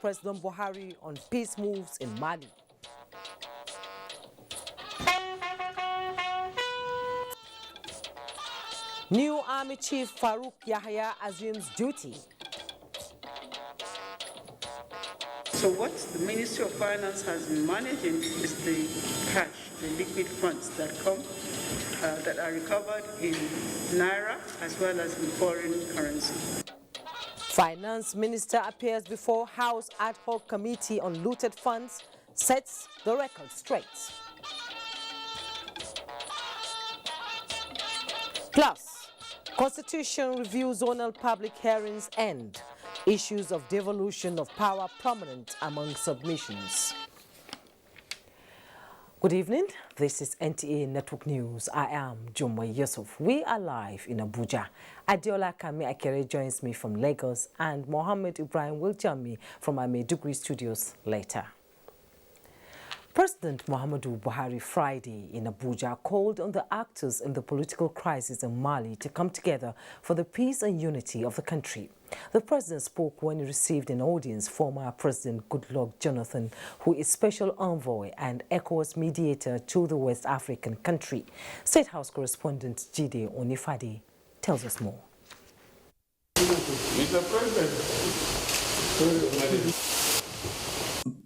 President Buhari on peace moves in Mali. New Army Chief FAROUK YAHAYA assumes duty. So what the Ministry of Finance has been managing is the cash, the liquid funds that come, that are recovered in Naira as well as in foreign currency. Finance Minister appears before House Ad Hoc Committee on looted funds, sets the record straight. Plus, Constitution Review Zonal Public Hearings end. Issues of devolution of power prominent among submissions. Good evening, this is NTA Network News. I am Jummai Yusuf. We are live in Abuja. Adiola Kami Akere joins me from Lagos and Mohammed Ibrahim will join me from our Maiduguri studios later. President Muhammadu Buhari Friday in Abuja called on the actors in the political crisis in Mali to come together for the peace and unity of the country. The president spoke when he received an audience former President Goodluck Jonathan, who is special envoy and ECOWAS mediator to the West African country. State House correspondent Jide Onifade tells us more. Mr. President.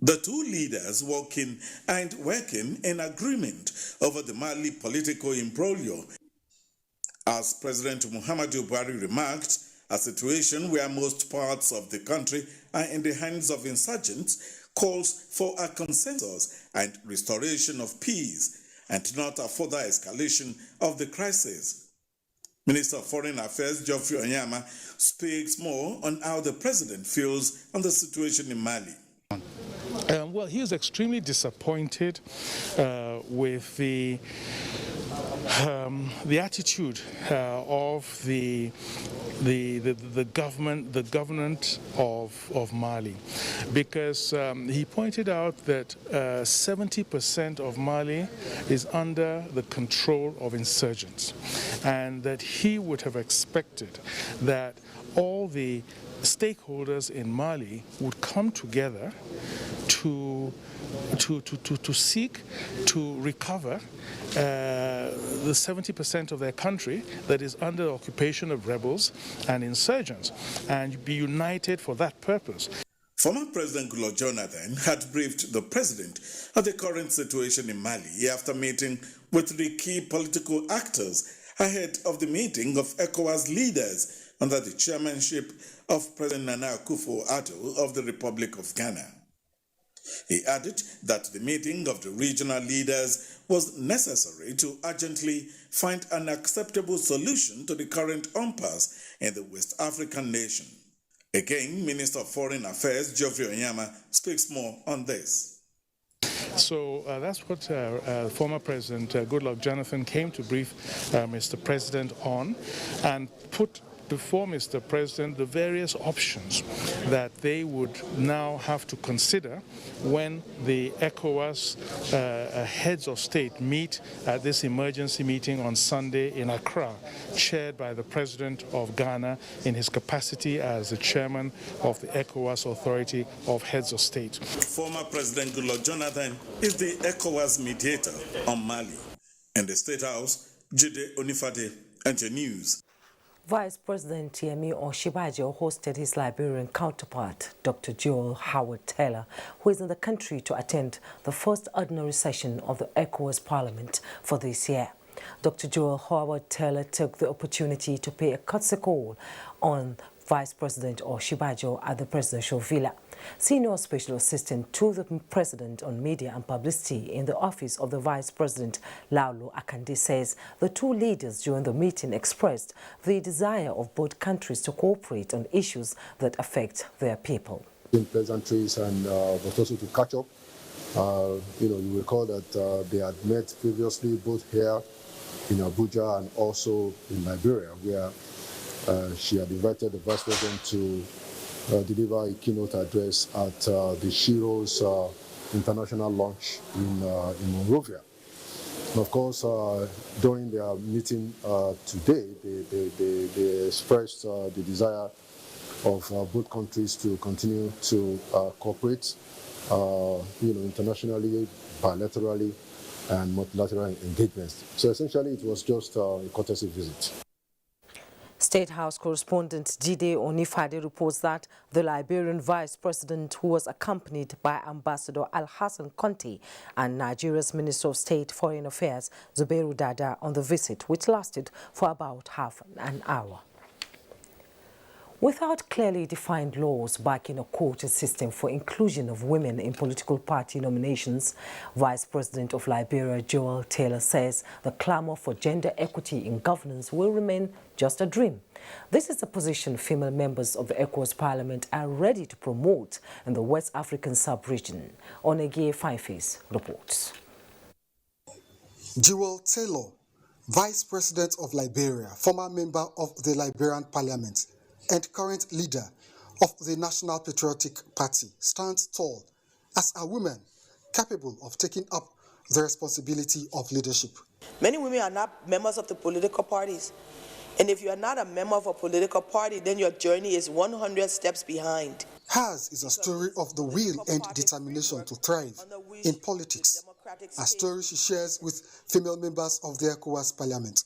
The two leaders working in agreement over the Mali political imbroglio. As President Muhammadu Buhari remarked, a situation where most parts of the country are in the hands of insurgents calls for a consensus and restoration of peace and not a further escalation of the crisis. Minister of Foreign Affairs Geoffrey Onyema speaks more on how the president feels on the situation in Mali. Well, he is extremely disappointed with the attitude of the government of Mali, because he pointed out that 70% of Mali is under the control of insurgents, and that he would have expected that all the stakeholders in Mali would come together to seek to recover the 70% of their country that is under occupation of rebels and insurgents, and be united for that purpose. Former President Goodluck Jonathan had briefed the president of the current situation in Mali after meeting with the key political actors ahead of the meeting of ECOWAS leaders under the chairmanship of President Nana Akufo-Addo of the Republic of Ghana. He added that the meeting of the regional leaders was necessary to urgently find an acceptable solution to the current impasse in the West African nation. Again, Minister of Foreign Affairs Geoffrey Onyema speaks more on this. So that's what former President Goodluck Jonathan came to brief Mr. President on, and put before Mr. President the various options that they would now have to consider when the ECOWAS heads of state meet at this emergency meeting on Sunday in Accra, chaired by the President of Ghana in his capacity as the chairman of the ECOWAS Authority of Heads of State. Former President Goodluck Jonathan is the ECOWAS mediator on Mali. In the State House, Jide Onifade, NTA News. Vice President Yemi Osinbajo hosted his Liberian counterpart, Dr. Joel Howard Taylor, who is in the country to attend the first ordinary session of the ECOWAS Parliament for this year. Dr. Joel Howard Taylor took the opportunity to pay a courtesy call on Vice President Osinbajo at the presidential villa. Senior Special Assistant to the President on Media and Publicity in the Office of the Vice President, Laulu Akande, says the two leaders during the meeting expressed the desire of both countries to cooperate on issues that affect their people. In pleasantries and but also to catch up. You recall that they had met previously both here in Abuja and also in Liberia, where she had invited the Vice President to deliver a keynote address at the Shiro's international launch in Monrovia. And of course, during their meeting today, they expressed the desire of both countries to continue to cooperate, internationally, bilaterally, and multilateral engagements. So essentially, it was just a courtesy visit. State House correspondent Jide Onifade reports that the Liberian vice president, who was accompanied by Ambassador Al-Hassan Conte and Nigeria's Minister of State Foreign Affairs Zubairu Dada on the visit, which lasted for about half an hour. Without clearly defined laws backing a quota system for inclusion of women in political party nominations, Vice President of Liberia Joel Taylor says the clamor for gender equity in governance will remain just a dream. This is a position female members of the ECOWAS Parliament are ready to promote in the West African sub-region. Onegie Fineface reports. Joel Taylor, Vice President of Liberia, former member of the Liberian Parliament, and current leader of the National Patriotic Party, stands tall as a woman capable of taking up the responsibility of leadership. Many women are not members of the political parties. And if you are not a member of a political party, then your journey is 100 steps behind. Hers is a story of the will and determination to thrive in politics, a story she shares with female members of the ECOWAS Parliament,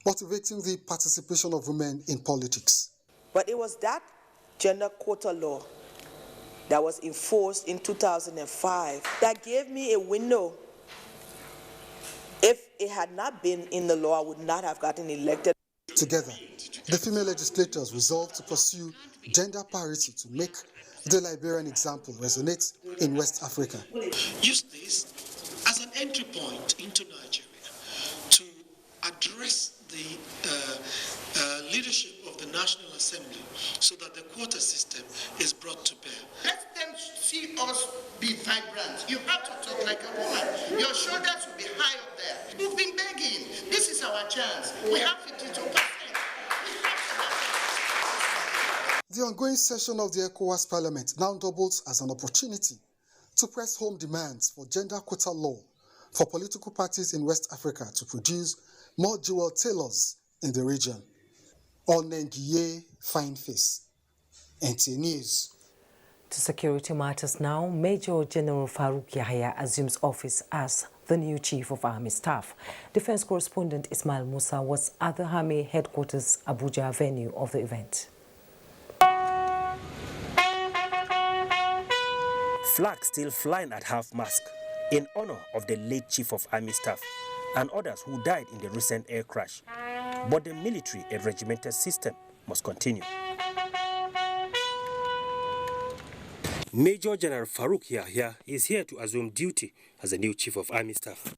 motivating the participation of women in politics. But it was that gender quota law that was enforced in 2005 that gave me a window. If it had not been in the law, I would not have gotten elected. Together, the female legislators resolved to pursue gender parity to make the Liberian example resonate in West Africa. Use this as an entry point into Nigeria to address the leadership of the National Assembly so that the quota system is brought to bear. Let them see us be vibrant. You have to talk like a woman. Your shoulders will be high up there. We've been begging. This is our chance. We have 52%. The ongoing session of the ECOWAS Parliament now doubles as an opportunity to press home demands for gender quota law for political parties in West Africa to produce more Joel Taylors in the region. Onengiye Fineface, NTA News. To security matters now, Major General FAROUK YAHAYA assumes office as the new Chief of Army Staff. Defense correspondent Ismail Musa was at the Army headquarters Abuja venue of the event. Flags still flying at half-mast in honor of the late Chief of Army Staff and others who died in the recent air crash. But the military and regimental system must continue. Major General FAROUK YAHAYA is here to assume duty as the new Chief of Army Staff.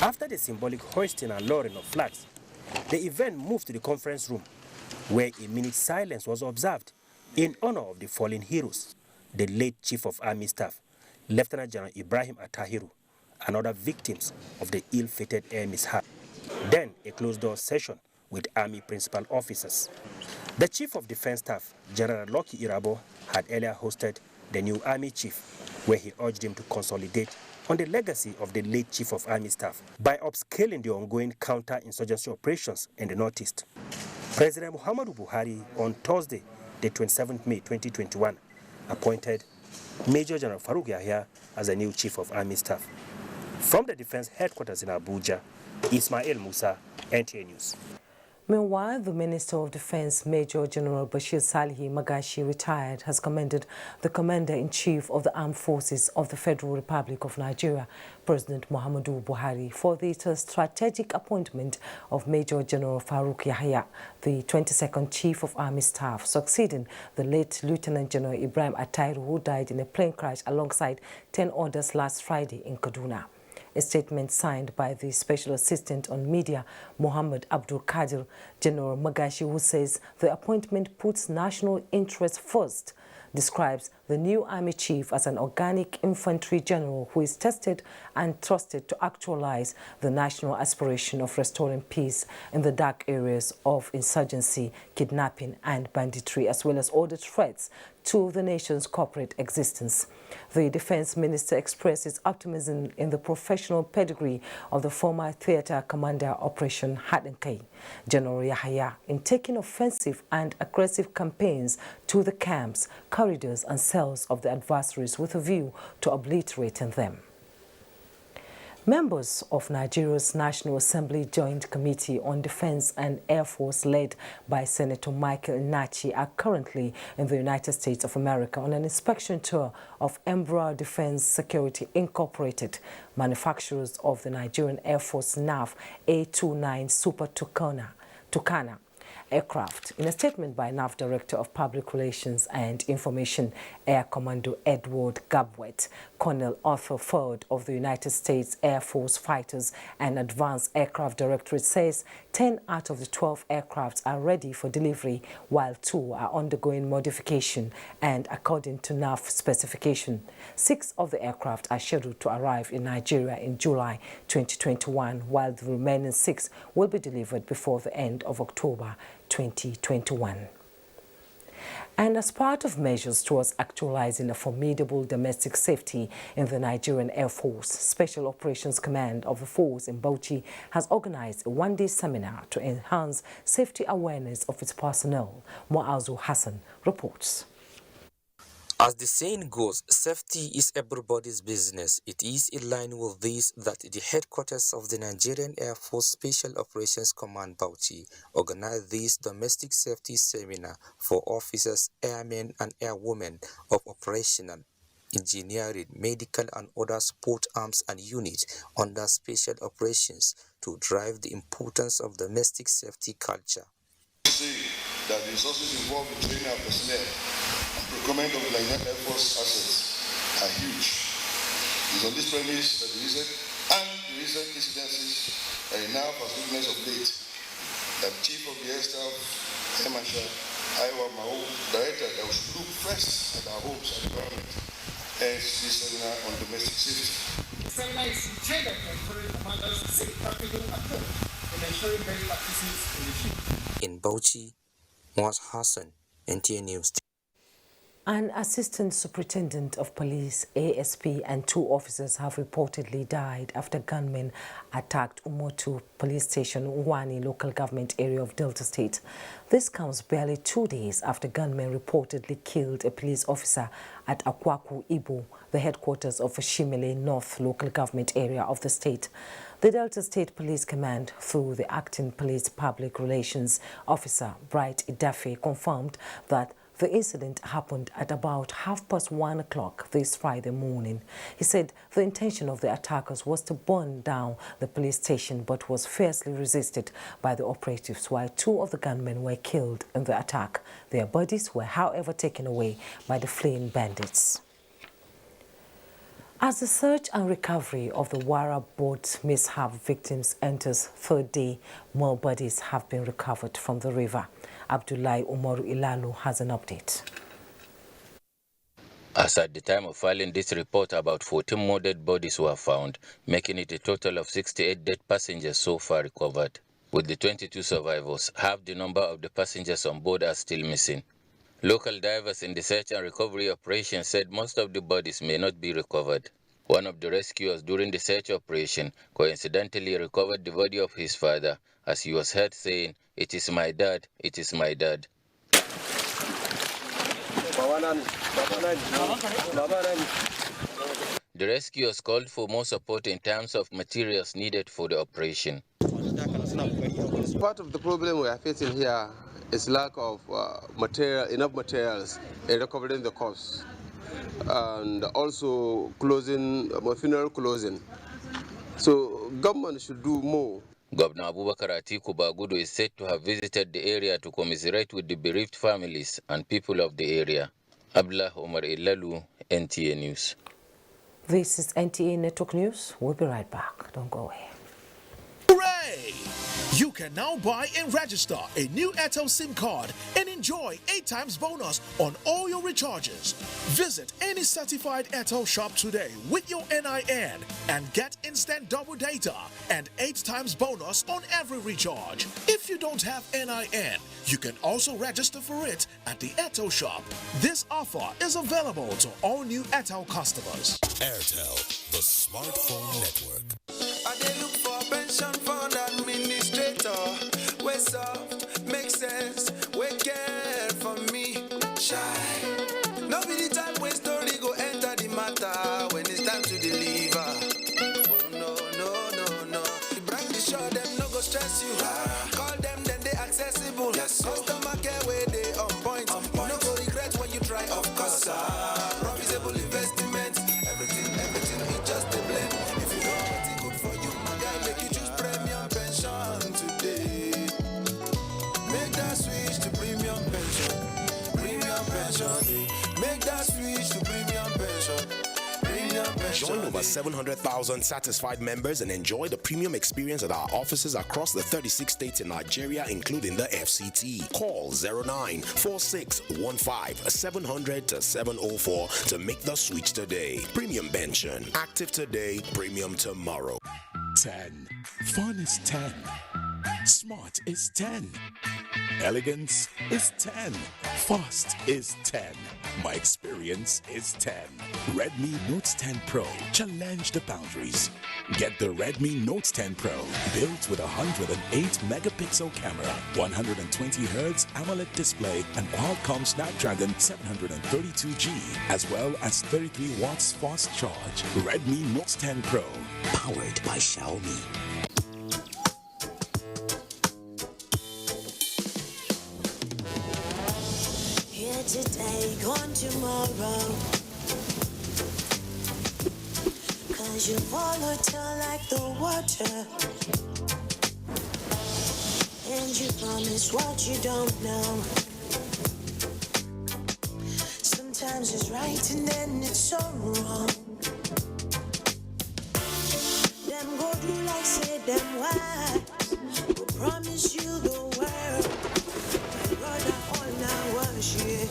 After the symbolic hoisting and lowering of flags, the event moved to the conference room, where a minute silence was observed in honor of the fallen heroes, the late Chief of Army Staff, Lieutenant General Ibrahim Atahiru, and other victims of the ill-fated air mishap. Then a closed-door session with Army principal officers. The Chief of Defense Staff, General Loki Irabo, had earlier hosted the new Army Chief, where he urged him to consolidate on the legacy of the late Chief of Army Staff by upscaling the ongoing counter-insurgency operations in the Northeast. President Muhammadu Buhari on Thursday, the 27th May 2021, appointed Major General FAROUK YAHAYA as the new Chief of Army Staff. From the Defense Headquarters in Abuja, Ismail Musa, NTA News. Meanwhile, the Minister of Defense, Major General Bashir Salihi Magashi, retired, has commended the Commander-in-Chief of the Armed Forces of the Federal Republic of Nigeria, President Muhammadu Buhari, for the strategic appointment of Major General FAROUK YAHAYA, the 22nd Chief of Army Staff, succeeding the late Lieutenant General Ibrahim Atahiru, who died in a plane crash alongside 10 others last Friday in Kaduna. A statement signed by the Special Assistant on Media, Mohammed Abdul Qadir, General Magashi, who says the appointment puts national interest first, describes the new Army Chief as an organic infantry general who is tested and trusted to actualize the national aspiration of restoring peace in the dark areas of insurgency, kidnapping and banditry, as well as other threats to the nation's corporate existence. The Defense Minister expresses optimism in the professional pedigree of the former theater commander Operation Hadenkei. General YAHAYA in taking offensive and aggressive campaigns to the camps, corridors and cells of the adversaries with a view to obliterating them. Members of Nigeria's National Assembly Joint Committee on Defense and Air Force, led by Senator Michael Nachi, are currently in the United States of America on an inspection tour of Embraer Defense Security Incorporated, manufacturers of the Nigerian Air Force NAF A-29 Super Tucana aircraft. In a statement by NAF Director of Public Relations and Information, Air Commodore Edward Gabwet, Colonel Arthur Ford of the United States Air Force Fighters and Advanced Aircraft Directorate says 10 out of the 12 aircrafts are ready for delivery, while 2 are undergoing modification, and according to NAF specification, 6 of the aircraft are scheduled to arrive in Nigeria in July 2021, while the remaining 6 will be delivered before the end of October 2021. And as part of measures towards actualizing a formidable domestic safety in the Nigerian Air Force, Special Operations Command of the force in Bauchi has organized a one-day seminar to enhance safety awareness of its personnel. Muazu Hassan reports. As the saying goes, safety is everybody's business. It is in line with this that the headquarters of the Nigerian Air Force Special Operations Command Bauchi organized this domestic safety seminar for officers, airmen and airwomen of operational, engineering, medical and other support arms and units under special operations to drive the importance of domestic safety culture. See that the resources involved in training our personnel and procurement of the Nigerian Air Force assets are huge. It is on this premise that the recent incidences are enough as witness of late that Chief of the Air Staff, Air Marshal Iowa Mao, directed that we should look first at our homes and environment and this seminar on domestic safety. The seminar is intended to encourage commanders to seek practical approach in ensuring best practices in the field. In Bauchi, Muaz Hassan, NTA News. An assistant superintendent of police, ASP, and 2 officers have reportedly died after gunmen attacked UMUTU police station, Uwani local government area of Delta State. This comes barely 2 days after gunmen reportedly killed a police officer at Akwaku Ibo, the headquarters of Shimele North local government area of the state. The Delta State Police Command, through the acting police public relations officer, Bright Idafe, confirmed that the incident happened at about 1:30 o'clock this Friday morning. He said the intention of the attackers was to burn down the police station, but was fiercely resisted by the operatives, while 2 of the gunmen were killed in the attack. Their bodies were, however, taken away by the fleeing bandits. As the search and recovery of the Wara boat mishap victims enters 3rd day, more bodies have been recovered from the river. Abdullahi Umaru Ilalu has an update. As at the time of filing this report, about 14 more dead bodies were found, making it a total of 68 dead passengers so far recovered. With the 22 survivors, half the number of the passengers on board are still missing. Local divers in the search and recovery operation said most of the bodies may not be recovered. One of the rescuers during the search operation coincidentally recovered the body of his father, as he was heard saying, "It is my dad, it is my dad." The rescuers called for more support in terms of materials needed for the operation. Part of the problem we are facing here is lack of enough materials in recovering the corpse, and also funeral closing. So government should do more. Governor Abubakar Atiku Bagudu is said to have visited the area to commiserate with the bereaved families and people of the area. Abdullah Omar Ilalu, NTA News. This is NTA Network News. We'll be right back. Don't go away. Hooray! You can now buy and register a new Airtel SIM card and enjoy 8 times bonus on all your recharges. Visit any certified Airtel shop today with your NIN and get instant double data and 8 times bonus on every recharge. If you don't have NIN, you can also register for it at the Airtel shop. This offer is available to all new Airtel customers. Airtel, the smartphone network. I look for pension fund administrator. We're soft. matter when it's time to deliver. Oh no, no, no, no. The brand is sure them no go stress you. Call them, then they accessible. Yes, customer care where they on point. No go regret when you try, of course. Profitable investment. Everything is just a blend. If you know what's good for you, my guy, make you choose premium pension today. Make that switch to premium pension. Premium pension. Make that switch to premium pension. Join over 700,000 satisfied members and enjoy the premium experience at our offices across the 36 states in Nigeria, including the FCT. Call 094615-700-704 to make the switch today. Premium pension. Active today, premium tomorrow. 10. Fun is 10. Smart is 10. Elegance is 10. Fast is 10. My experience is 10. Redmi Note 10 Pro. Challenge the boundaries. Get the Redmi Note 10 Pro. Built with a 108 megapixel camera, 120 Hz AMOLED display, and Qualcomm Snapdragon 732G, as well as 33 watts fast charge. Redmi Note 10 Pro. Powered by Xiaomi. Today, gone tomorrow. Cause you volatile like the water. And you promise what you don't know. Sometimes it's right and then it's so wrong. Them go do like say them why. We promise you the world. Brother, all now worship.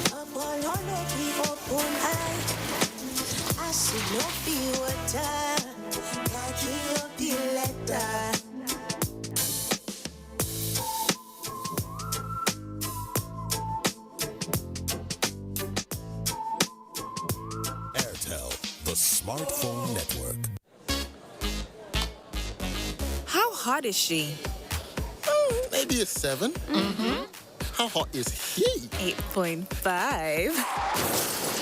Upon all of the open eye, I see no feel water. Like you the letter. Airtel, the smartphone network. How hot is she? Maybe a 7. Mm-hmm. How hot is he? 8.5.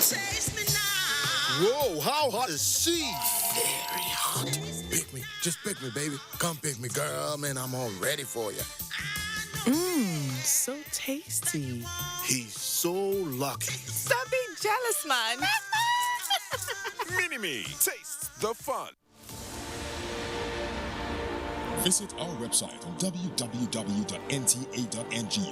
Taste me now. Whoa, how hot is she? Very hot. Pick me. Just pick me, baby. Come pick me, girl. Man, I'm all ready for you. So tasty. He's so lucky. Stop being jealous, man. Mini-Me. Taste the fun. Visit our website on www.nta.ng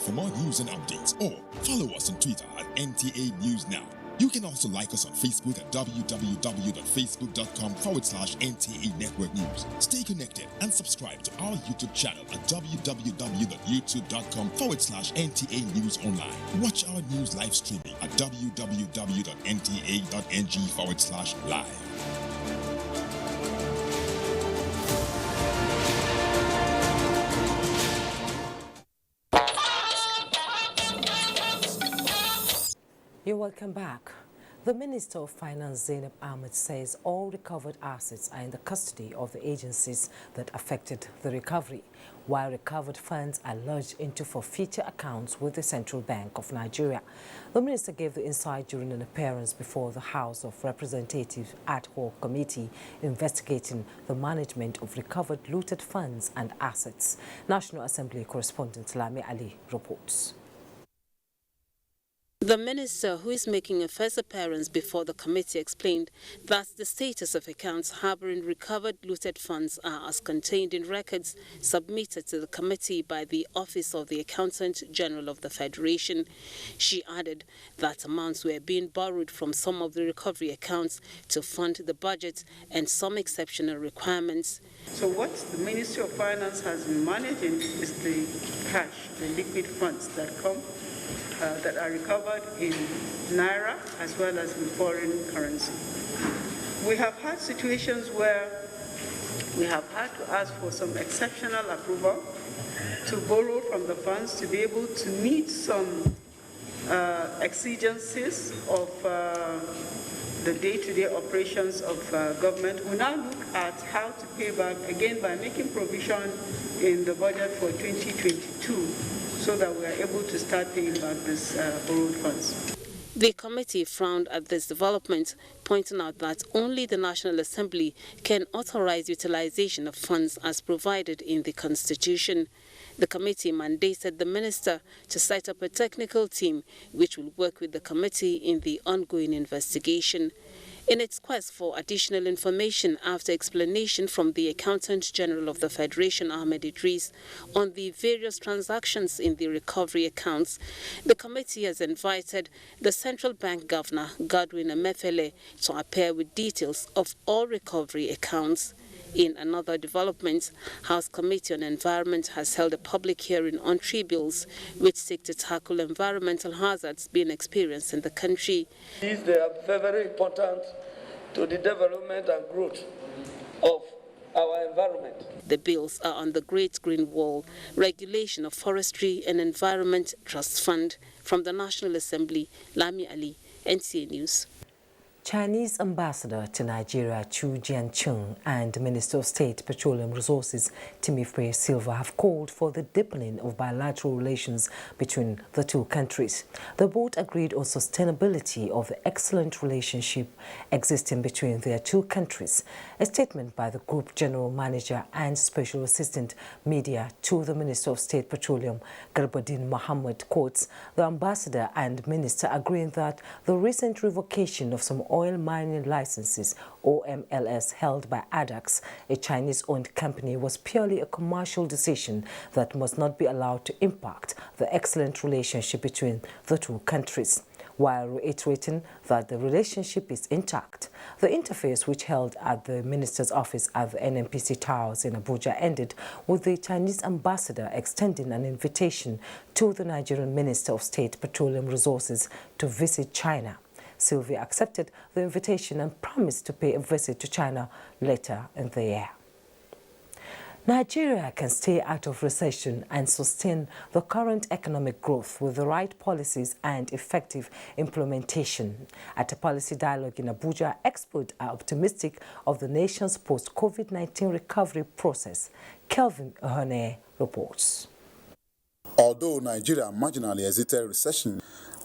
for more news and updates, or follow us on Twitter at NTA News Now. You can also like us on Facebook at www.facebook.com/NTA Network News. Stay connected and subscribe to our YouTube channel at www.youtube.com/NTA News Online. Watch our news live streaming at www.nta.ng/live. You're welcome back. The Minister of Finance, Zainab Ahmed, says all recovered assets are in the custody of the agencies that affected the recovery, while recovered funds are lodged into forfeiture accounts with the Central Bank of Nigeria. The minister gave the insight during an appearance before the House of Representatives ad hoc committee investigating the management of recovered looted funds and assets. National Assembly correspondent Lami Ali reports. The minister, who is making a first appearance before the committee, explained that the status of accounts harboring recovered looted funds are as contained in records submitted to the committee by the Office of the Accountant General of the Federation. She added that amounts were being borrowed from some of the recovery accounts to fund the budget and some exceptional requirements. So what the Ministry of Finance has been managing is the cash, the liquid funds that come that are recovered in Naira as well as in foreign currency. We have had situations where we have had to ask for some exceptional approval to borrow from the funds to be able to meet some exigencies of the day-to-day operations of government. We now look at how to pay back, again, by making provision in the budget for 2022 so that we are able to start paying back these borrowed funds. The committee frowned at this development, pointing out that only the National Assembly can authorize utilization of funds as provided in the Constitution. The committee mandated the minister to set up a technical team which will work with the committee in the ongoing investigation. In its quest for additional information after explanation from the Accountant General of the Federation, Ahmed Idris, on the various transactions in the recovery accounts, the committee has invited the Central Bank Governor, Godwin Emefiele, to appear with details of all recovery accounts. In another development, House Committee on Environment has held a public hearing on 3 bills which seek to tackle environmental hazards being experienced in the country. These they are very important to the development and growth of our environment. The bills are on the Great Green Wall, regulation of forestry and environment trust fund. From the National Assembly, Lami Ali, NTA News. Chinese ambassador to Nigeria Chu Jiancheng and Minister of State Petroleum Resources Timothy Silva have called for the deepening of bilateral relations between the two countries. The both agreed on sustainability of the excellent relationship existing between their two countries. A statement by the Group General Manager and Special Assistant Media to the Minister of State Petroleum Garbadin Mohammed quotes the ambassador and minister agreeing that the recent revocation of some oil mining licenses, OMLS, held by ADAX, a Chinese-owned company, was purely a commercial decision that must not be allowed to impact the excellent relationship between the two countries, while reiterating that the relationship is intact. The interface, which held at the minister's office at the NNPC Towers in Abuja, ended with the Chinese ambassador extending an invitation to the Nigerian Minister of State Petroleum Resources to visit China. Sylvia accepted the invitation and promised to pay a visit to China later in the year. Nigeria can stay out of recession and sustain the current economic growth with the right policies and effective implementation. At a policy dialogue in Abuja, experts are optimistic of the nation's post-COVID-19 recovery process. Kelvin Ohane reports. Although Nigeria marginally exited recession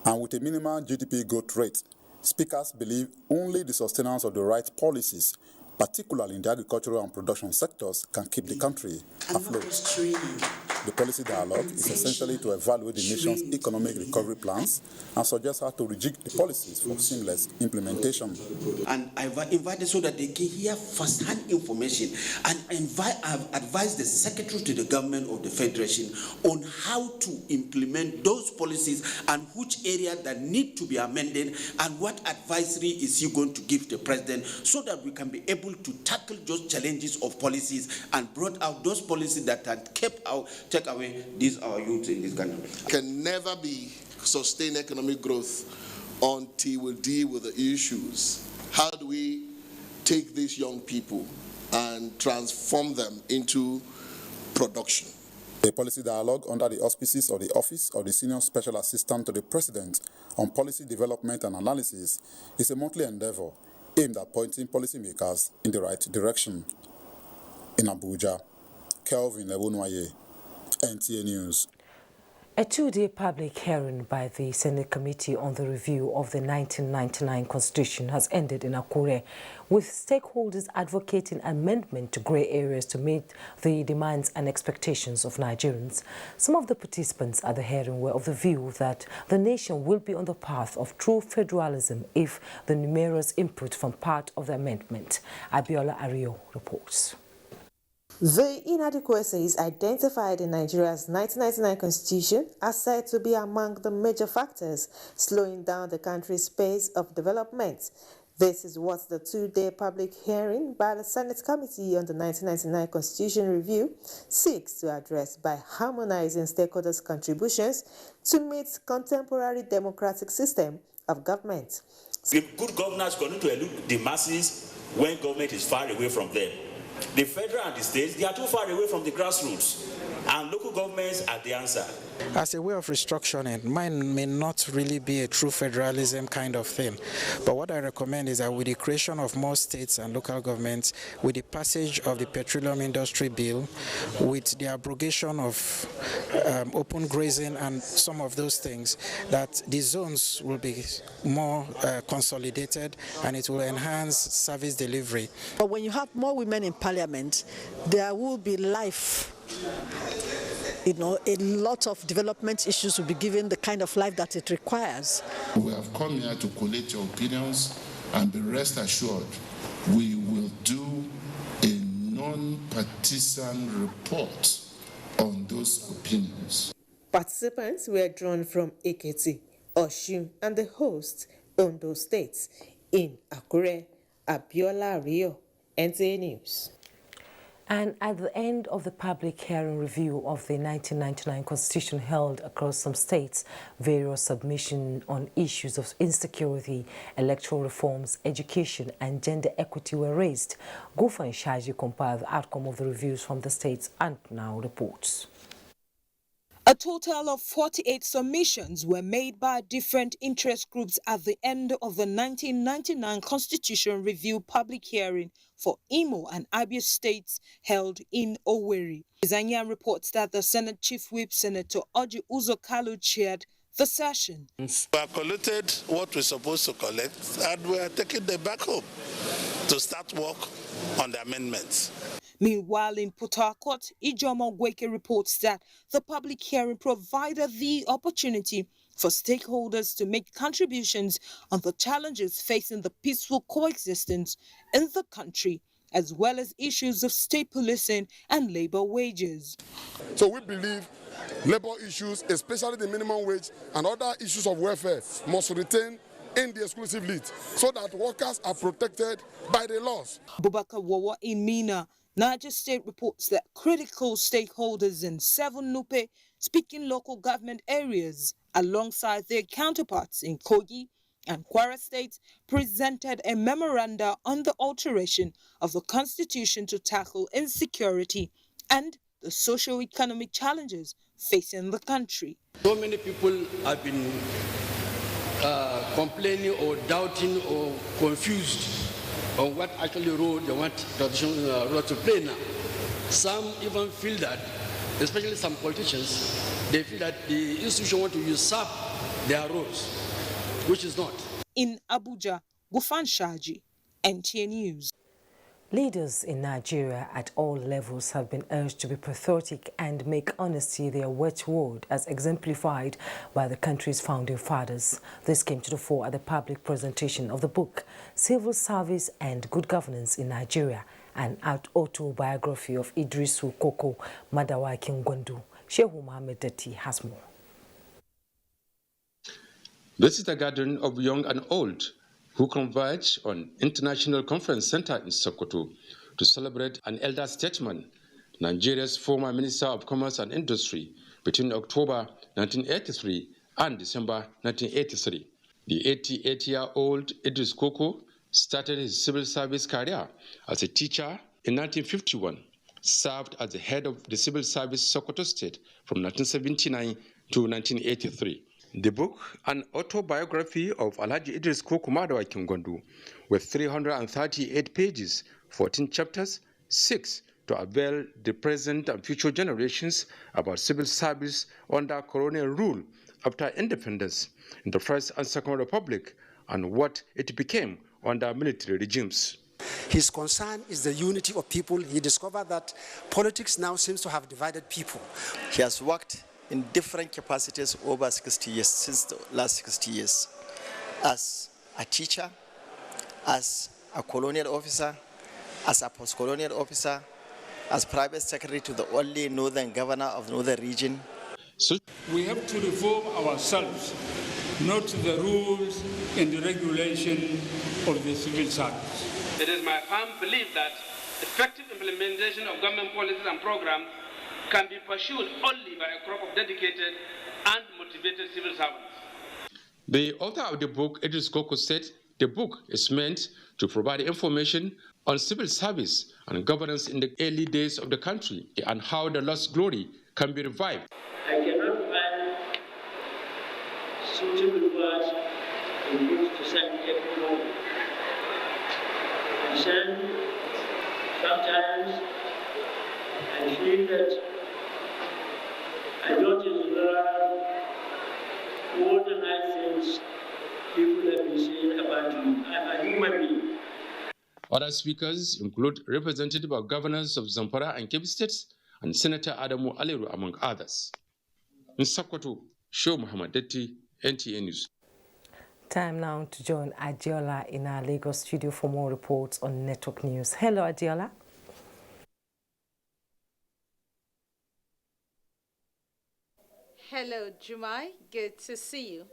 and with a minimal GDP growth rate, speakers believe only the sustenance of the right policies, particularly in the agricultural and production sectors, can keep the country afloat. The policy dialogue is essentially to evaluate the nation's economic recovery plans and suggest how to rejig the policies for seamless implementation. And I've invited so that they can hear first-hand information, and I've advised the Secretary to the Government of the Federation on how to implement those policies and which area that need to be amended and what advisory is he going to give the President so that we can be able to tackle those challenges of policies and brought out those policies that had take away our youth in this country. Can never be sustained economic growth until we deal with the issues. How do we take these young people and transform them into production? The policy dialogue under the auspices of the Office of the Senior Special Assistant to the President on Policy Development and Analysis is a monthly endeavor aimed at pointing policymakers in the right direction. In Abuja, Kelvin Ebunwaye, NTA News. A 2-day public hearing by the Senate Committee on the Review of the 1999 Constitution has ended in Akure, with stakeholders advocating amendment to grey areas to meet the demands and expectations of Nigerians. Some of the participants at the hearing were of the view that the nation will be on the path of true federalism if the numerous input from part of the amendment. Abiola Ario reports. The inadequacies identified in Nigeria's 1999 Constitution are said to be among the major factors slowing down the country's pace of development. This is what the 2-day public hearing by the Senate Committee on the 1999 Constitution Review seeks to address by harmonizing stakeholders' contributions to meet contemporary democratic system of government. If good governance continue to elude the masses when government is far away from them. The federal and the states, they are too far away from the grassroots. And local governments are the answer. As a way of restructuring, mine may not really be a true federalism kind of thing. But what I recommend is that with the creation of more states and local governments, with the passage of the Petroleum Industry Bill, with the abrogation of open grazing and some of those things, that the zones will be more consolidated and it will enhance service delivery. But when you have more women in parliament, there will be life. You know, a lot of development issues will be given the kind of life that it requires. We have come here to collect your opinions, and be rest assured we will do a non-partisan report on those opinions. Participants were drawn from Ekiti, Osun, and the host, Ondo States, in Akure, Abiola Rio, NTA News. And at the end of the public hearing review of the 1999 Constitution held across some states, various submissions on issues of insecurity, electoral reforms, education and gender equity were raised. Gufan Shaji compiled the outcome of the reviews from the states and now reports. A total of 48 submissions were made by different interest groups at the end of the 1999 Constitution Review public hearing for Imo and Abia states held in Owerri. Zanyan reports that the Senate Chief Whip, Senator Oji Uzo Kalu, chaired the session. We have collected what we're supposed to collect and we are taking them back home to start work on the amendments. Meanwhile, in Port Harcourt, Ijoma Gweke reports that the public hearing provided the opportunity for stakeholders to make contributions on the challenges facing the peaceful coexistence in the country, as well as issues of state policing and labor wages. So we believe labor issues, especially the minimum wage and other issues of welfare, must retain in the exclusive lead so that workers are protected by the laws. Bubaka Wawa in Mina, Niger State reports that critical stakeholders in 7 Nupe speaking local government areas, alongside their counterparts in Kogi and Kwara states, presented a memoranda on the alteration of the constitution to tackle insecurity and the socio-economic challenges facing the country. So many people have been complaining or doubting or confused on what actually role they want traditional role to play now. Some even feel that, especially some politicians, they feel that the institution want to usurp their roles, which is not. In Abuja, Gufan Shaji, NTA News. Leaders in Nigeria at all levels have been urged to be patriotic and make honesty their watchword, as exemplified by the country's founding fathers. This came to the fore at the public presentation of the book, Civil Service and Good Governance in Nigeria, an autobiography of Idrisu Koko Madawaki Ngwandu. Shehu Mohammed Dati has more. This is the gathering of young and old who converge on International Conference Center in Sokoto to celebrate an elder statesman, Nigeria's former Minister of Commerce and Industry, between October 1983 and December 1983. The 88-year-old Idris Koko started his civil service career as a teacher in 1951, served as the head of the Civil Service Sokoto State from 1979 to 1983. The book, an autobiography of Alhaji Idris Koko Madawaki Ngwandu, with 338 pages, 14 chapters, 6 to avail the present and future generations about civil service under colonial rule after independence in the First and Second Republic and what it became under military regimes. His concern is the unity of people. He discovered that politics now seems to have divided people. He has worked in different capacities over 60 years, since the last 60 years, as a teacher, as a colonial officer, as a post-colonial officer, as private secretary to the only northern governor of the northern region. So we have to reform ourselves, not the rules and the regulation of the civil service. It is my firm belief that effective implementation of government policies and programs can be pursued only by a crop of dedicated and motivated civil servants. The author of the book, Idris Koko, said the book is meant to provide information on civil service and governance in the early days of the country and how the lost glory can be revived. I cannot find suitable words in which to send everyone. And sometimes I feel that I don't learn all the nice things people have been saying about you. I'm a human being. Other speakers include representative of governors of Zamfara and Kebbi states and Senator Adamu Aliru, among others. In Sokoto, Show Muhammad Detti, NTA News. Time now to join Adiola in our Lagos studio for more reports on network news. Hello, Adiola. Hello, Jummai. Good to see you.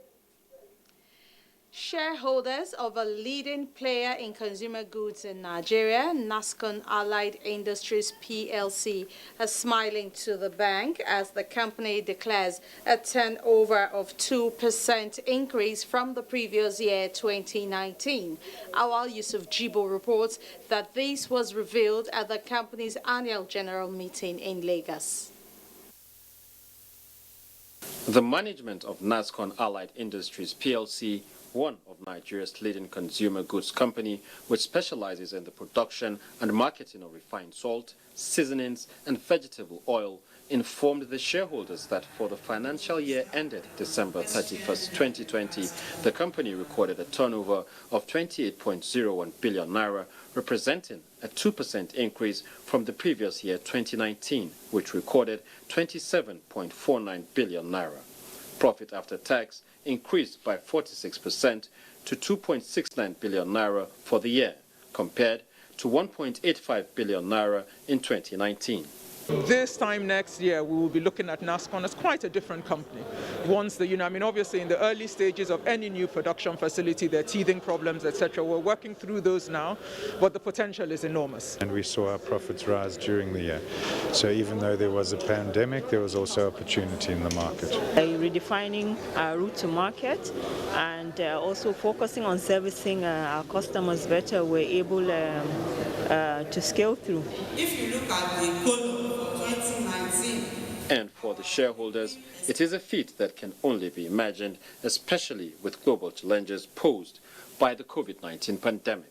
Shareholders of a leading player in consumer goods in Nigeria, NASCON Allied Industries PLC, are smiling to the bank as the company declares a turnover of 2% increase from the previous year, 2019. Our Yusuf reports that this was revealed at the company's annual general meeting in Lagos. The management of NASCON Allied Industries PLC, one of Nigeria's leading consumer goods company, which specializes in the production and marketing of refined salt, seasonings, and vegetable oil, informed the shareholders that for the financial year ended December 31st, 2020, the company recorded a turnover of 28.01 billion naira, representing a 2% increase from the previous year, 2019, which recorded 27.49 billion naira. Profit after tax increased by 46% to 2.69 billion naira for the year, compared to 1.85 billion naira in 2019. This time next year, we will be looking at NASCON as quite a different company. Once the, obviously in the early stages of any new production facility, there are teething problems, etc. We're working through those now, but the potential is enormous. And we saw our profits rise during the year. So even though there was a pandemic, there was also opportunity in the market. Redefining our route to market and also focusing on servicing our customers better, we're able to scale through. If you look at the column, and for the shareholders, it is a feat that can only be imagined, especially with global challenges posed by the COVID-19 pandemic.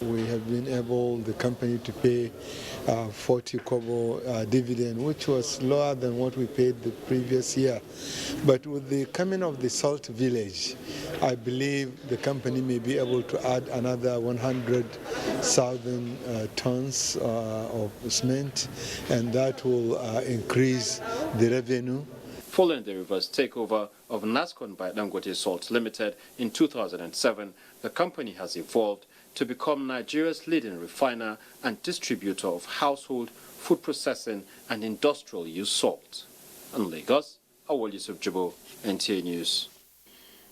We have been able, the company, to pay 40 kobo dividend, which was lower than what we paid the previous year. But with the coming of the salt village, I believe the company may be able to add another 100,000 tons of cement, and that will increase the revenue. Following the reverse takeover of NASCON by Dangote Salt Limited in 2007, the company has evolved to become Nigeria's leading refiner and distributor of household, food processing, and industrial use salt. In Lagos, Awol Yusuf, NTA News.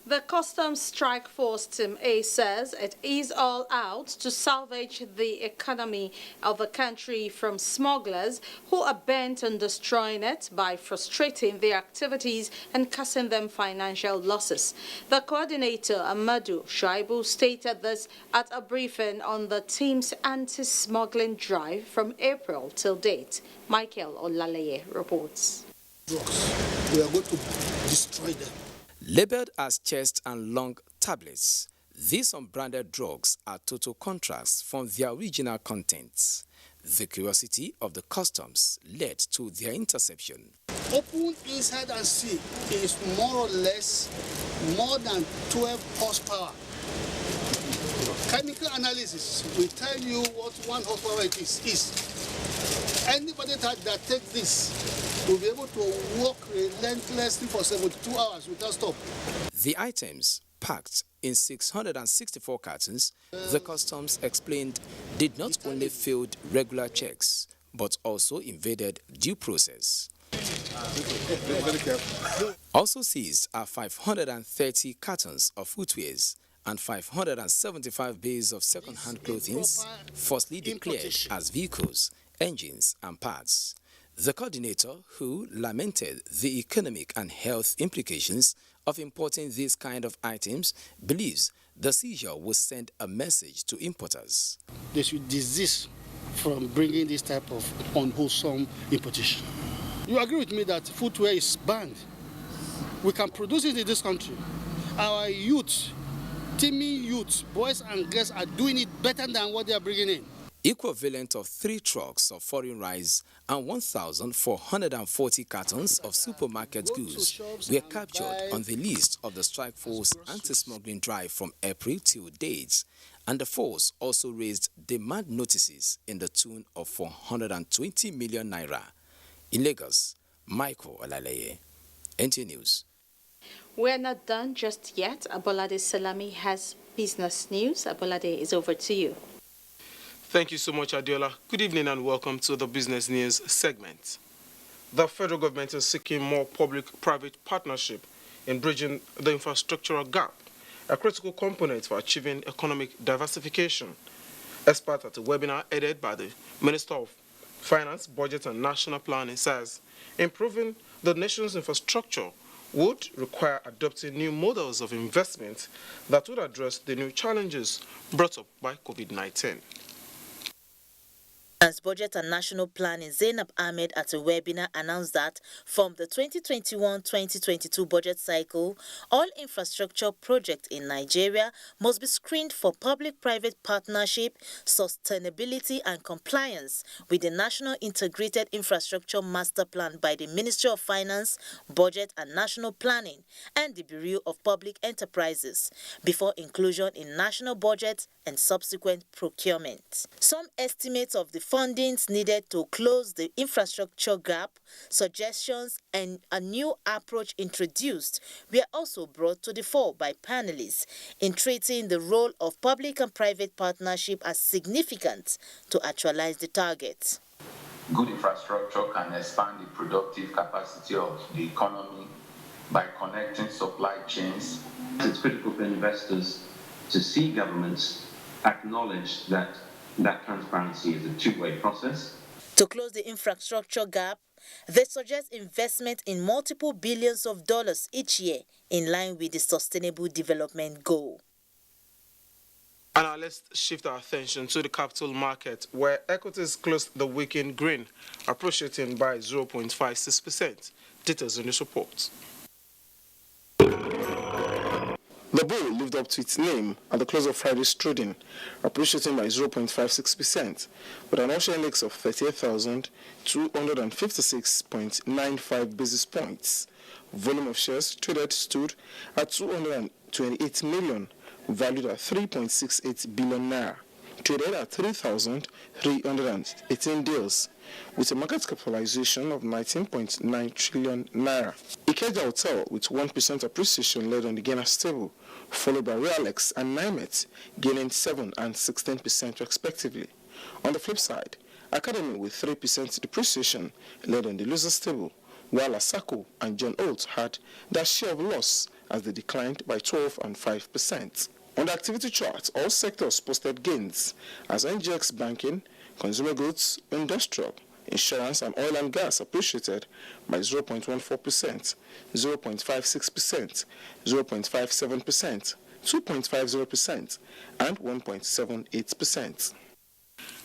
The Customs Strike Force Team A says it is all out to salvage the economy of the country from smugglers who are bent on destroying it by frustrating their activities and causing them financial losses. The coordinator, Amadou Shaibu, stated this at a briefing on the team's anti-smuggling drive from April till date. Michael Olaleye reports. We are going to destroy them. Labeled as chest and lung tablets, these unbranded drugs are total contrasts from their original contents. The curiosity of the customs led to their interception. Open inside and see is more or less more than 12 horsepower. Chemical analysis will tell you what 1 horsepower it is. Anybody that takes this will be able to work relentlessly for 72 hours without stop. The items, packed in 664 cartons, the customs explained did not only fail regular checks, but also invaded due process. Also seized are 530 cartons of footwears and 575 bays of second-hand clothing, falsely declared as vehicles, engines and parts. The coordinator, who lamented the economic and health implications of importing these kind of items, believes the seizure will send a message to importers. They should desist from bringing this type of unwholesome importation. You agree with me that footwear is banned? We can produce it in this country. Our youth, teeming youth, boys and girls are doing it better than what they are bringing in. Equivalent of 3 trucks of foreign rice and 1,440 cartons of supermarket goods were captured on the list of the strike force anti-smuggling drive from April till date, and the force also raised demand notices in the tune of 420 million naira. In Lagos, Michael Olaleye, NTA News. We're not done just yet. Abolade Salami has business news. Abolade, is over to you. Thank you so much, Adiola. Good evening and welcome to the Business News segment. The federal government is seeking more public-private partnership in bridging the infrastructural gap, a critical component for achieving economic diversification. Experts at a webinar headed by the Minister of Finance, Budget and National Planning says improving the nation's infrastructure would require adopting new models of investment that would address the new challenges brought up by COVID-19. As Budget and National Planning Zainab Ahmed at a webinar announced that from the 2021-2022 budget cycle, all infrastructure projects in Nigeria must be screened for public-private partnership, sustainability and compliance with the National Integrated Infrastructure Master Plan by the Ministry of Finance, Budget and National Planning and the Bureau of Public Enterprises before inclusion in national budget and subsequent procurement. Some estimates of the fundings needed to close the infrastructure gap, suggestions and a new approach introduced were also brought to the fore by panelists in treating the role of public and private partnership as significant to actualize the target. Good infrastructure can expand the productive capacity of the economy by connecting supply chains. It's critical for investors to see governments acknowledge that transparency is a two-way process. To close the infrastructure gap, they suggest investment in multiple billions of dollars each year in line with the Sustainable Development Goal. And now let's shift our attention to the capital market, where equities closed the week in green, appreciating by 0.56%. Details in this report. The bull lived up to its name at the close of Friday's trading, appreciating by 0.56%, with an Ocean index of 38,256.95 basis points. Volume of shares traded stood at 228 million, valued at 3.68 billion naira, traded at 3,318 deals, with a market capitalization of 19.9 trillion naira. Ikeja Hotel, with 1% appreciation, led on the gainers table, followed by Realex and Nimet, gaining 7 and 16% respectively. On the flip side, Academy, with 3% depreciation, led on the losers table, while Asako and John Oates had their share of loss as they declined by 12 and 5%. On the activity chart, all sectors posted gains as NGX banking, consumer goods, industrial, insurance and oil and gas appreciated by 0.14%, 0.56%, 0.57%, 2.50% and 1.78%.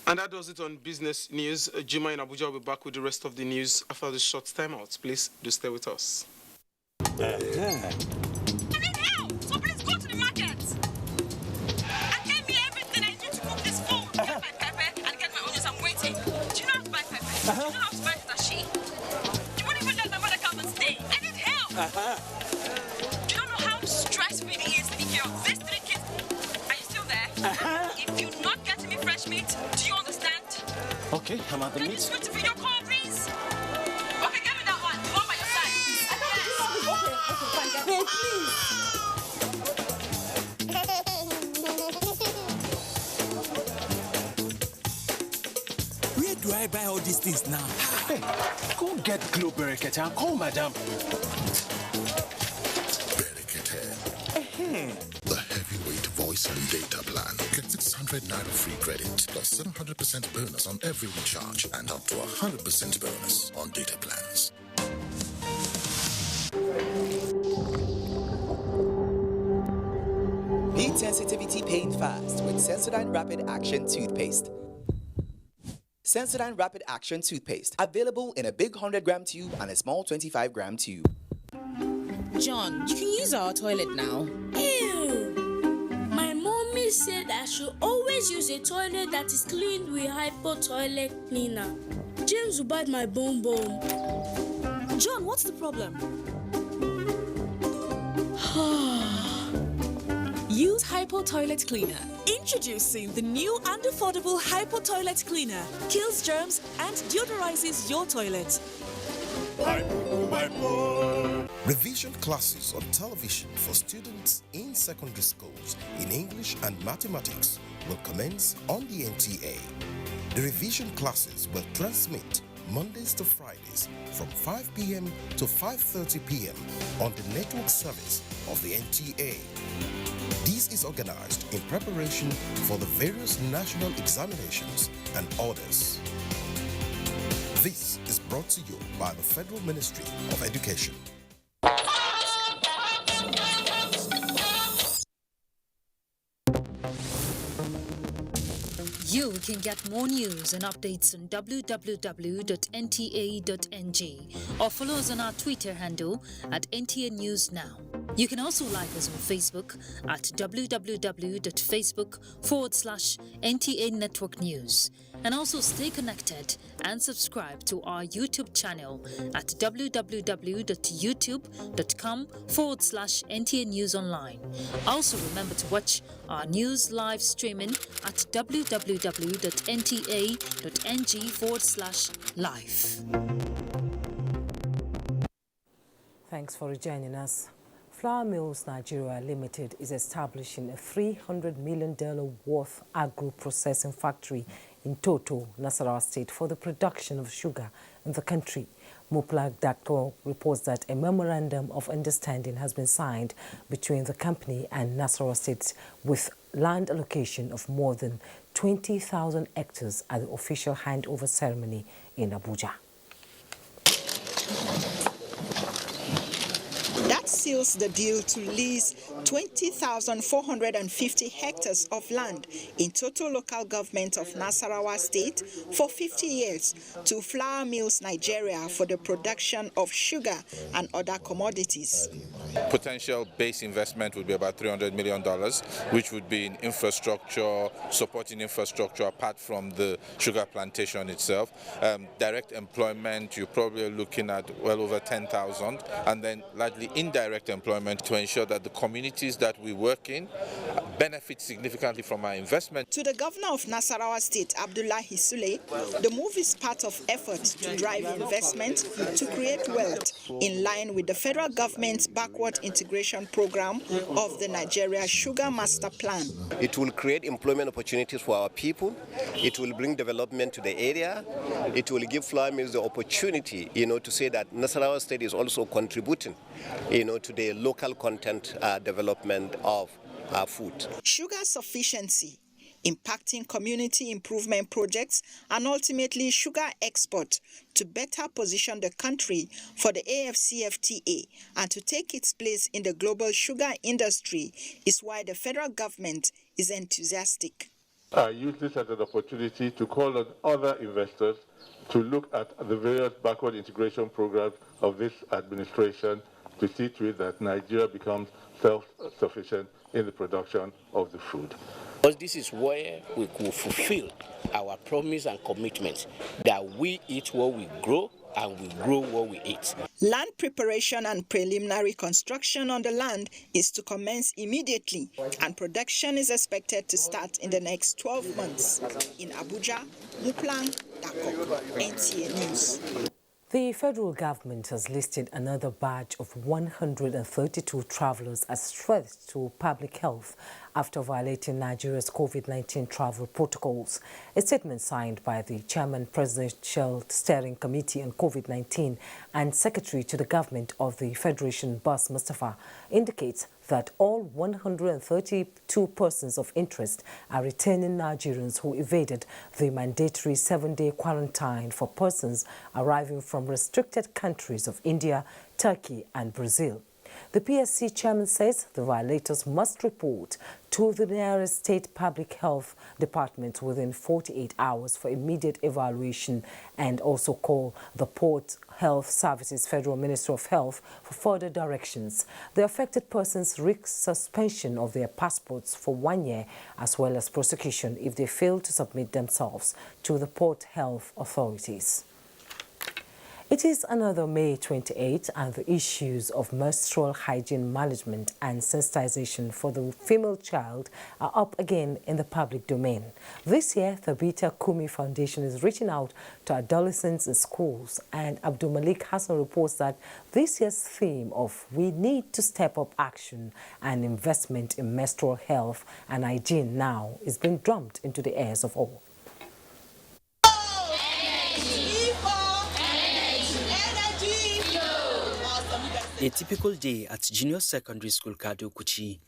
And that does it on business news. Jummai in Abuja will be back with the rest of the news after this short time out. Please do stay with us. I need help, so please go to the market and get me everything I need to cook this food. Get my pepper and get my onions. I'm waiting. Do you know how to buy pepper? Do you know how to buy sachet? You won't even let my mother come and stay. I need help. Do you know how stressful it is taking care of these 3 kids? Are you still there? If you're not getting me fresh meat, do you understand? Okay, I'm at the meat. Can you switch to video call, please? Okay, give me that one. The one by your side. Okay, fine. Babe, please. Where do I buy all these things now? Hey, go get Glow Berekete and call madam. Berekete. The heavyweight voice and data plan. Get 600 naira free credit plus 700% bonus on every recharge and up to 100% bonus on data plans. Beat sensitivity pain fast with SENSODYNE Rapid Action Toothpaste. Sensodyne Rapid Action Toothpaste. Available in a big 100-gram tube and a small 25-gram tube. John, you can use our toilet now. Ew! My mommy said I should always use a toilet that is cleaned with Hypo Toilet Cleaner. James will bite my bum bum. John, what's the problem? Use Hypo Toilet Cleaner. Introducing the new and affordable Hypo Toilet Cleaner. Kills germs and deodorizes your toilet. Revision classes on television for students in secondary schools in English and mathematics will commence on the NTA. The revision classes will transmit Mondays to Fridays from 5 p.m. to 5:30 p.m. on the network service of the NTA. This is organized in preparation for the various national examinations and orders. This is brought to you by the Federal Ministry of Education. You can get more news and updates on www.nta.ng or follow us on our Twitter handle at NTA News Now. You can also like us on Facebook at www.facebook.com/NTA Network News. And also stay connected and subscribe to our YouTube channel at www.youtube.com/NTA News Online. Also remember to watch our news live streaming at www.nta.ng/live. Thanks for joining us. Flour Mills Nigeria Limited is establishing a $300 million worth agro-processing factory in Toto, Nasarawa State, for the production of sugar in the country. Muplak.co reports that a memorandum of understanding has been signed between the company and Nasarawa State with land allocation of more than 20,000 hectares at the official handover ceremony in Abuja. That seals the deal to lease 20,450 hectares of land in total local government of Nasarawa State for 50 years to Flour Mills Nigeria for the production of sugar and other commodities. Potential base investment would be about $300 million, which would be in infrastructure, supporting infrastructure apart from the sugar plantation itself. Direct employment, you're probably looking at well over 10,000, and then largely indirect employment to ensure that the communities that we work in benefit significantly from our investment. To the governor of Nasarawa State, Abdullahi Sule, the move is part of efforts to drive investment to create wealth in line with the federal government's backward integration program of the Nigeria Sugar Master Plan. It will create employment opportunities for our people. It will bring development to the area. It will give Flour Mills the opportunity, to say that Nasarawa State is also contributing, to the local content development of our food. Sugar sufficiency, impacting community improvement projects, and ultimately sugar export to better position the country for the AFCFTA and to take its place in the global sugar industry is why the federal government is enthusiastic. I use this as an opportunity to call on other investors to look at the various backward integration programs of this administration to see to it that Nigeria becomes self-sufficient in the production of the food. Because this is where we could fulfill our promise and commitment that we eat what we grow and we grow what we eat. Land preparation and preliminary construction on the land is to commence immediately, and production is expected to start in the next 12 months. In Abuja, Muplang Dakok, NTA News. The federal government has listed another batch of 132 travelers as threats to public health after violating Nigeria's COVID-19 travel protocols. A statement signed by the Chairman Presidential Steering Committee on COVID-19 and Secretary to the Government of the Federation, Bas Mustafa, indicates that all 132 persons of interest are returning Nigerians who evaded the mandatory 7-day quarantine for persons arriving from restricted countries of India, Turkey and Brazil. The PSC chairman says the violators must report to the nearest state public health department within 48 hours for immediate evaluation and also call the Port Health Services Federal Ministry of Health for further directions. The affected persons risk suspension of their passports for 1 year as well as prosecution if they fail to submit themselves to the Port Health authorities. It is another May 28 and the issues of menstrual hygiene management and sensitization for the female child are up again in the public domain. This year, the Bita Kumi Foundation is reaching out to adolescents in schools, and Abdul Malik Hassan reports that this year's theme of "We need to step up action and investment in menstrual health and hygiene now" is being drummed into the ears of all. A typical day at Junior Secondary School Kado Kuchi,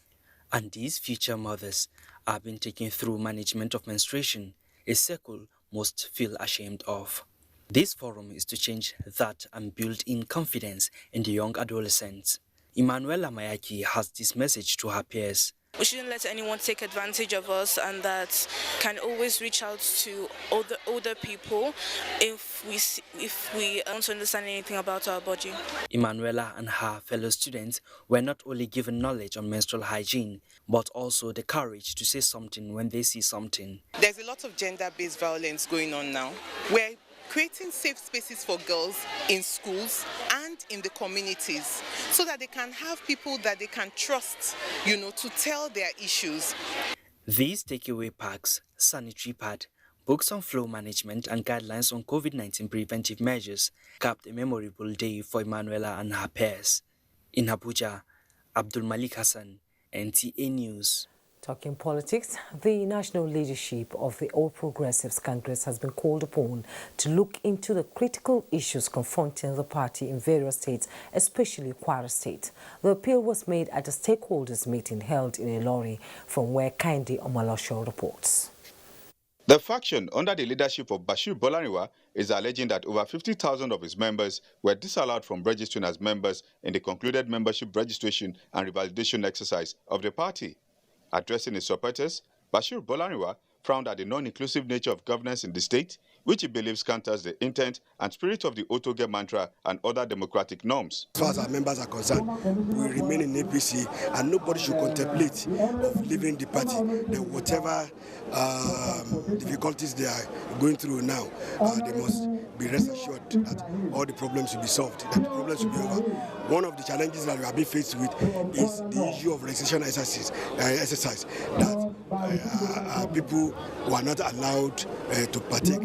and these future mothers are being taken through management of menstruation, a circle most feel ashamed of. This forum is to change that and build in confidence in the young adolescents. Emanuela Mayaki has this message to her peers. We shouldn't let anyone take advantage of us, and that can always reach out to older people if we don't understand anything about our body. Emanuela and her fellow students were not only given knowledge on menstrual hygiene, but also the courage to say something when they see something. There's a lot of gender-based violence going on now. We're creating safe spaces for girls in schools and in the communities so that they can have people that they can trust, to tell their issues. These takeaway packs, sanitary pad, books on flow management and guidelines on COVID-19 preventive measures capped a memorable day for Emanuela and her peers. In Abuja, Abdul Malik Hassan, NTA News. Talking politics, the national leadership of the All Progressives Congress has been called upon to look into the critical issues confronting the party in various states, especially Kwara State. The appeal was made at a stakeholders meeting held in Ilori, from where Kainde Omolosho reports. The faction under the leadership of Bashir Bolaniwa is alleging that over 50,000 of its members were disallowed from registering as members in the concluded membership registration and revalidation exercise of the party. Addressing his supporters, Bashir Bolaniwa frowned at the non-inclusive nature of governance in the state, which he believes counters the intent and spirit of the Otoge mantra and other democratic norms. As far as our members are concerned, we remain in APC, and nobody should contemplate of leaving the party. Then whatever difficulties they are going through now, they must be rest assured that all the problems will be solved, that the problems will be over. One of the challenges that we are being faced with is the issue of registration exercise that people who are not allowed to partake.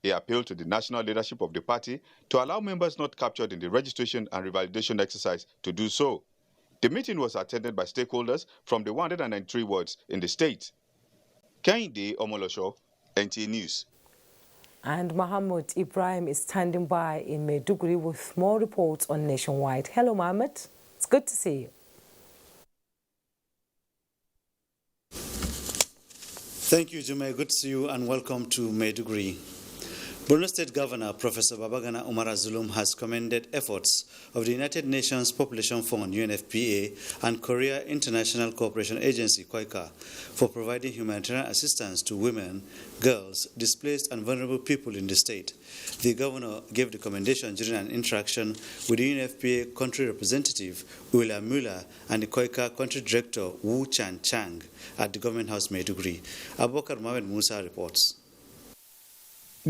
He appealed to the national leadership of the party to allow members not captured in the registration and revalidation exercise to do so. The meeting was attended by stakeholders from the 193 wards in the state. Kainde Omolosho, NTA News. And Mohammed Ibrahim is standing by in Maiduguri with more reports on Nationwide. Hello, Mohammed. It's good to see you. Thank you, Jummai. Good to see you and welcome to Maiduguri. Borno State Governor Professor Babagana Umar Zulum has commended efforts of the United Nations Population Fund UNFPA and Korea International Cooperation Agency (KOICA) for providing humanitarian assistance to women, girls, displaced and vulnerable people in the state. The governor gave the commendation during an interaction with the UNFPA country representative William Muller and the KOICA country director Wu Chan Chang at the Government House Maiduguri. Abubakar Mohamed Musa reports.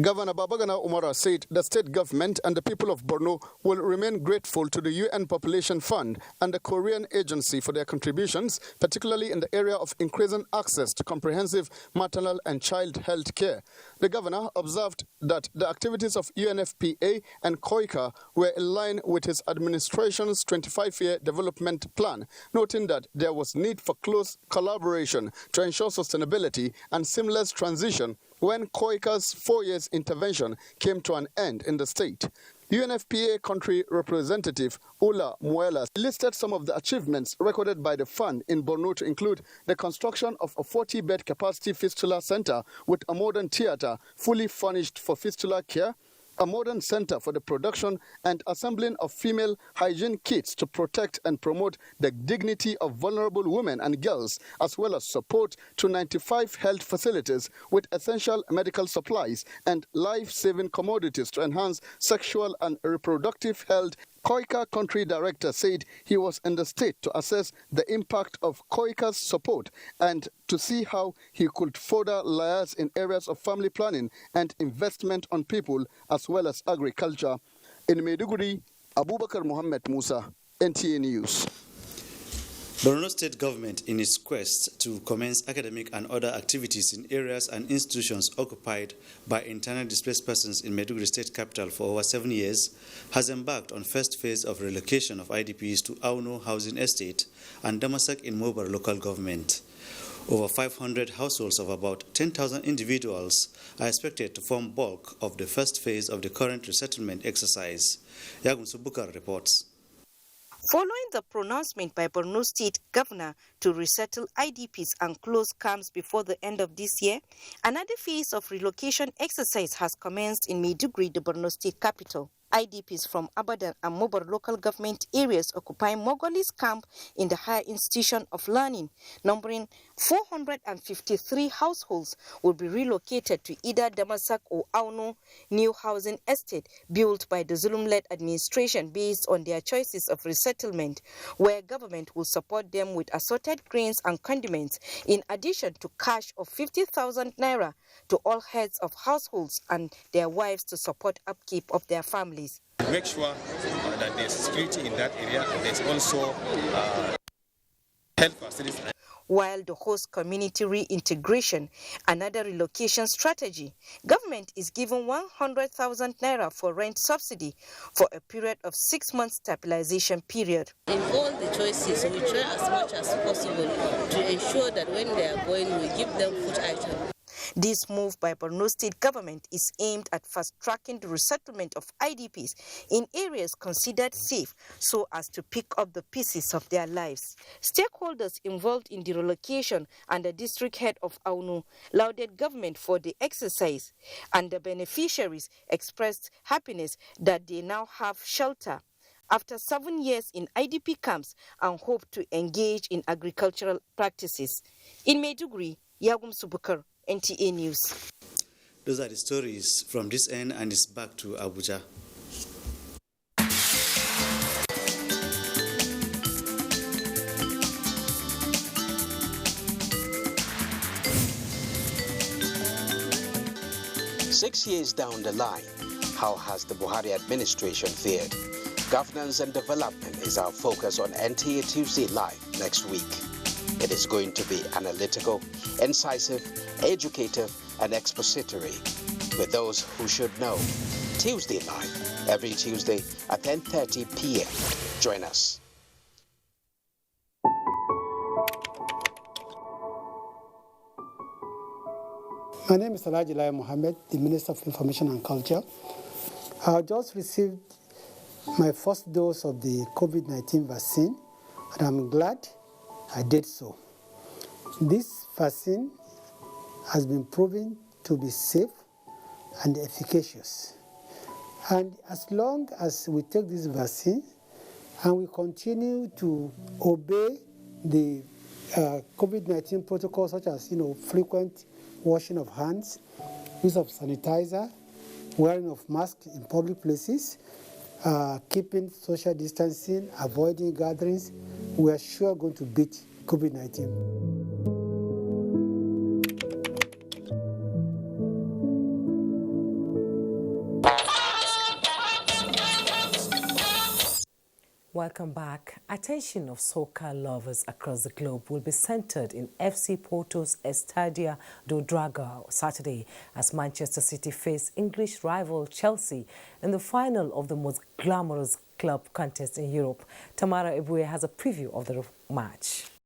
Governor Babagana Umara said the state government and the people of Borno will remain grateful to the UN Population Fund and the Korean agency for their contributions, particularly in the area of increasing access to comprehensive maternal and child health care. The governor observed that the activities of UNFPA and KOICA were in line with his administration's 25-year development plan, noting that there was need for close collaboration to ensure sustainability and seamless transition when KOICA's 4 years intervention came to an end in the state. UNFPA country representative Ola Muela listed some of the achievements recorded by the fund in Borno to include the construction of a 40-bed capacity fistula center with a modern theater fully furnished for fistula care, a modern center for the production and assembling of female hygiene kits to protect and promote the dignity of vulnerable women and girls, as well as support to 95 health facilities with essential medical supplies and life-saving commodities to enhance sexual and reproductive health. KOICA country director said he was in the state to assess the impact of KOICA's support and to see how he could further liaise in areas of family planning and investment on people as well as agriculture. In Maiduguri, Abubakar Mohammed Musa, NTA News. Borno State government, in its quest to commence academic and other activities in areas and institutions occupied by internally displaced persons in Maiduguri State capital for over 7 years, has embarked on first phase of relocation of IDPs to Auno Housing Estate and Damasak in Mobar local government. Over 500 households of about 10,000 individuals are expected to form bulk of the first phase of the current resettlement exercise. Yagun Subukar reports. Following the pronouncement by Borno State Governor to resettle IDPs and close camps before the end of this year, another phase of relocation exercise has commenced in Maiduguri, the Borno State capital. IDPs from Abadan and Mobar local government areas occupy Mogoli's camp in the higher institution of learning, numbering 453 households, will be relocated to either Damasak or Auno new housing estate built by the Zulum-led administration based on their choices of resettlement, where government will support them with assorted grains and condiments, in addition to cash of 50,000 naira to all heads of households and their wives to support upkeep of their families. Make sure that there's security in that area, and there's also health facilities. While the host community reintegration, another relocation strategy, government is given 100,000 naira for rent subsidy for a period of 6 months stabilization period. In all the choices, we try as much as possible to ensure that when they are going, we give them food items. This move by Borno State government is aimed at fast-tracking the resettlement of IDPs in areas considered safe so as to pick up the pieces of their lives. Stakeholders involved in the relocation and the district head of Auno lauded government for the exercise, and the beneficiaries expressed happiness that they now have shelter after 7 years in IDP camps and hope to engage in agricultural practices. In Maiduguri, Yagum Subukar, NTA News. Those are the stories from this end, and it's back to Abuja. Six years down the line, how has the Buhari administration fared? Governance and development is our focus on NTA Tuesday Live next week. It is going to be analytical, incisive, educative, and expository with those who should know. Tuesday Live, every Tuesday at 10:30 p.m. Join us. My name is Alhaji Lai Mohammed, the Minister of Information and Culture. I just received my first dose of the COVID-19 vaccine, and I'm glad I did so. This vaccine has been proven to be safe and efficacious. And as long as we take this vaccine and we continue to obey the COVID-19 protocols, such as frequent washing of hands, use of sanitizer, wearing of masks in public places, keeping social distancing, avoiding gatherings, we are sure going to beat COVID-19. Welcome back. Attention of soccer lovers across the globe will be centered in FC Porto's Estadio do Dragão Saturday as Manchester City face English rival Chelsea in the final of the most glamorous club contest in Europe. Tamara Ebuye has a preview of the match.